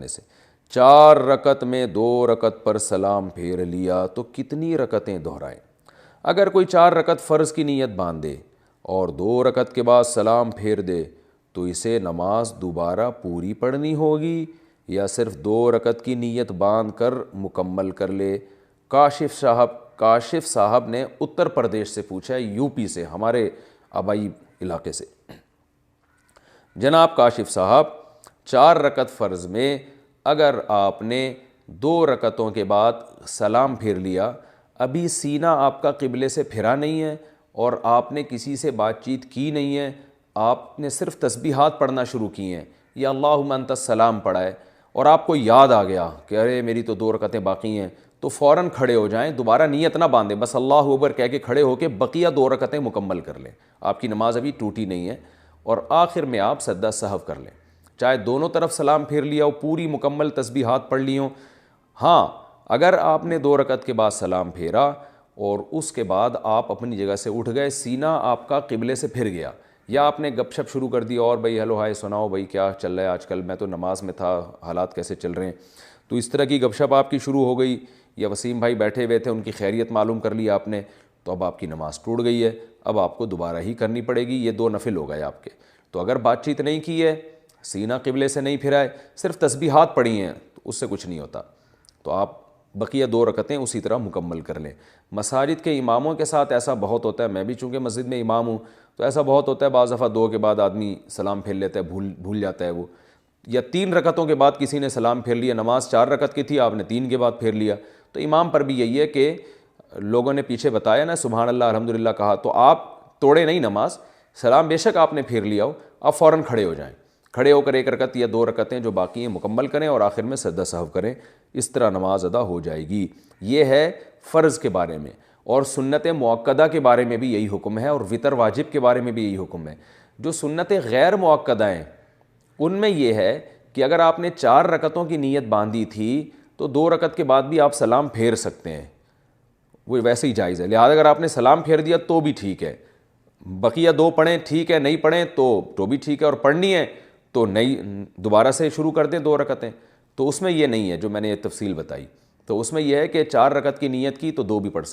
سے 4 رکعت میں 2 رکعت پر سلام پھیر لیا تو کتنی رکعتیں دہرائیں؟ اگر کوئی 4 رکعت فرض کی نیت باندھے اور 2 رکعت کے بعد سلام پھیر دے تو اسے نماز دوبارہ پوری پڑھنی ہوگی یا صرف 2 رکعت کی نیت باندھ کر مکمل کر لے؟ کاشف صاحب نے اتر پردیش سے پوچھا ہے، یو پی سے، ہمارے آبائی علاقے سے۔ جناب کاشف صاحب، 4 رکعت فرض میں اگر آپ نے 2 رکعتوں کے بعد سلام پھیر لیا، ابھی سینہ آپ کا قبلے سے پھرا نہیں ہے اور آپ نے کسی سے بات چیت کی نہیں ہے، آپ نے صرف تسبیحات پڑھنا شروع کی ہیں یا اللہم انت السلام پڑھا ہے، اور آپ کو یاد آ گیا کہ ارے میری تو 2 رکعتیں باقی ہیں، تو فوراً کھڑے ہو جائیں، دوبارہ نیت نہ باندھیں، بس اللہ اکبر کہہ کے کھڑے ہو کے بقیہ 2 رکعتیں مکمل کر لیں۔ آپ کی نماز ابھی ٹوٹی نہیں ہے، اور آخر میں آپ سجدہ سہو کر لیں، چاہے دونوں طرف سلام پھیر لیا ہو، پوری مکمل تسبیحات پڑھ لی ہوں۔ ہاں، اگر آپ نے 2 رکعت کے بعد سلام پھیرا اور اس کے بعد آپ اپنی جگہ سے اٹھ گئے، سینہ آپ کا قبلے سے پھر گیا، یا آپ نے گپ شپ شروع کر دی، اور بھائی ہیلو ہائے سناؤ بھائی کیا چل رہا ہے آج کل، میں تو نماز میں تھا، حالات کیسے چل رہے ہیں، تو اس طرح کی گپ شپ آپ کی شروع ہو گئی، یا وسیم بھائی بیٹھے ہوئے تھے ان کی خیریت معلوم کر لی آپ نے، تو اب آپ کی نماز ٹوٹ گئی ہے، اب آپ کو دوبارہ ہی کرنی پڑے گی، یہ 2 نفل ہو گئے آپ کے۔ تو اگر بات چیت نہیں کی ہے، سینہ قبلے سے نہیں پھرا ہے، صرف تسبیحات پڑھی ہیں، تو اس سے کچھ نہیں ہوتا، تو آپ بقیہ 2 رکعتیں اسی طرح مکمل کر لیں۔ مساجد کے اماموں کے ساتھ ایسا بہت ہوتا ہے، میں بھی چونکہ مسجد میں امام ہوں تو ایسا بہت ہوتا ہے، بعض دفعہ 2 کے بعد آدمی سلام پھیر لیتا ہے، بھول جاتا ہے وہ، یا 3 رکعتوں کے بعد کسی نے سلام پھیر لیا، نماز 4 رکعت کی تھی، آپ نے 3 کے بعد پھیر لیا، تو امام پر بھی یہی ہے کہ لوگوں نے پیچھے بتایا نا سبحان اللہ الحمدللہ کہا، تو آپ توڑے نہیں نماز، سلام بے شک آپ نے پھیر لیا ہو، آپ فوراً کھڑے ہو جائیں، کھڑے ہو کر 1 رکعت یا 2 رکعتیں جو باقی ہیں مکمل کریں اور آخر میں سجدہ سہو کریں، اس طرح نماز ادا ہو جائے گی۔ یہ ہے فرض کے بارے میں، اور سنت مؤکدہ کے بارے میں بھی یہی حکم ہے، اور وتر واجب کے بارے میں بھی یہی حکم ہے۔ جو سنت غیر مؤکدہ ہیں ان میں یہ ہے کہ اگر آپ نے 4 رکعتوں کی نیت باندھی تھی تو 2 رکعت کے بعد بھی آپ سلام پھیر سکتے ہیں، وہ ویسے ہی جائز ہے، لہٰذا اگر آپ نے سلام پھیر دیا تو بھی ٹھیک ہے، بقیہ 2 پڑھیں ٹھیک ہے، نہیں پڑھیں تو بھی ٹھیک ہے، اور پڑھنی ہے تو نئی دوبارہ سے شروع کر دیں 2 رکعتیں، تو اس میں یہ نہیں ہے جو میں نے یہ تفصیل بتائی، تو اس میں یہ ہے کہ 4 رکعت کی نیت کی تو 2 بھی پڑھ سکتے ہیں۔